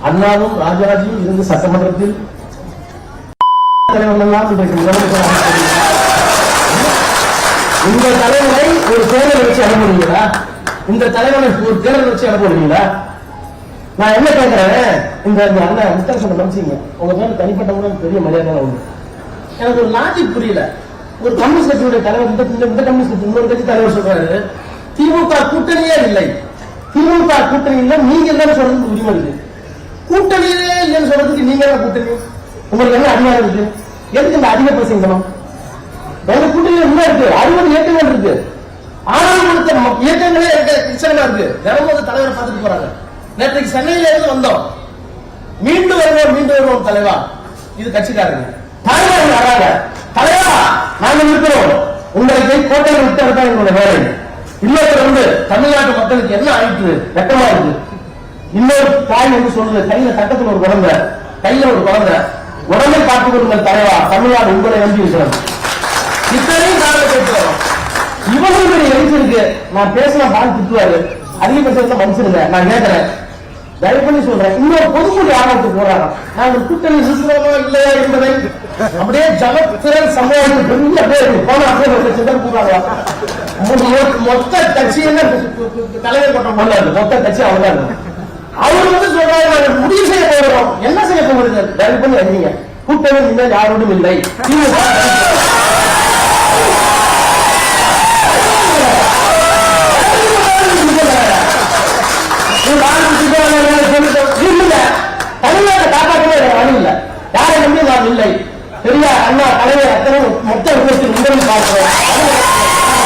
அண்ணாவும் ராஜாஜியும் இருந்து சட்டமன்றத்தில் இந்த தலைவரை ஒரு தேர்தல் வச்சு அனுப்புறீங்களா? இந்த தலைவரை ஒரு தேர்தல் வச்சு அனுப்புறீங்களா? நான் என்ன கேட்கிறேன், இந்த அண்ணன் முத்தரசன் சொன்ன மனுஷங்க உங்க மேல தனிப்பட்ட முறை பெரிய மரியாதை உண்டு. எனக்கு ஒரு லாஜிக் புரியல. ஒரு கம்யூனிஸ்ட் கட்சியுடைய தலைவர் இந்த கம்யூனிஸ்ட் கட்சி இன்னொரு கட்சி தலைவர் சொல்றாரு திமுக கூட்டணியே இல்லை, திமுக கூட்டணி இல்லை, நீங்க என்ன சொல்றதுக்கு உரிமை இருக்கு. கூட்டணியே இல்லைன்னு சொல்றதுக்கு நீங்க என்ன கூட்டணி? உங்களுக்கு என்ன அதிகாரம் இருக்கு? எதுக்கு இந்த அதிக பிரசங்கணும்? எங்க கூட்டணியில என்ன இருக்கு? 60 இயக்கங்கள் இருக்கு. ஆறாவது இயக்கங்களே கிச்சனமா இருக்கு. தினமும் தலைவரை பார்த்துட்டு போறாங்க. நேற்றைக்கு சென்னையில இருந்து வந்தோம். மீண்டும் வருவோம் தலைவா. இது கட்சிக்காரங்க தலைவர் வராங்க. தலைவா நாங்கள் இருக்கிறோம், உங்களுக்கு கோட்டையை விட்டு எங்களுடைய வேலை. இல்லத்துல வந்து தமிழ்நாட்டு மக்களுக்கு என்ன ஆயிடுச்சு? வெட்டமா இருக்கு. இன்னொரு தாய் வந்து சொல்றது, கையில சட்டத்தில் ஒரு குழந்தை, கையில ஒரு குழந்தை, உடனே பார்த்து கொடுங்கள் தலைவா, தமிழ்நாடு உங்களை நம்பி இருக்கிறோம். இத்தனையும் காரணம் கேட்கிறோம். இவங்களுக்கு எழுச்சிருக்கு. நான் பேசினா பால் திட்டுவாரு, அதிகபட்சம் மனுஷனுங்க. நான் கேட்கிறேன், தயவு பண்ணி சொல்றேன், இன்னொரு பொதுமொழி ஆர்வத்துக்கு போறாங்க. நாங்கள் கூட்டணி இருக்கிறோமா இல்லையா என்பதை அப்படியே ஜனத்திரல் சமூகத்துக்கு பெரிய பேர் போன சிதர் கூறாங்க. மொத்த கட்சியில தலைவர் கூட்டம் பண்ணாரு. மொத்த கட்சி அவங்க அவர் வந்து சொல்றாரு, நாங்கள் முடிவு செய்ய போகிறோம். என்ன செய்ய போகிறது? தயவு பண்ணி அறிவிங்க. கூட்டணி இனிமேல் யாரோடும் இல்லை.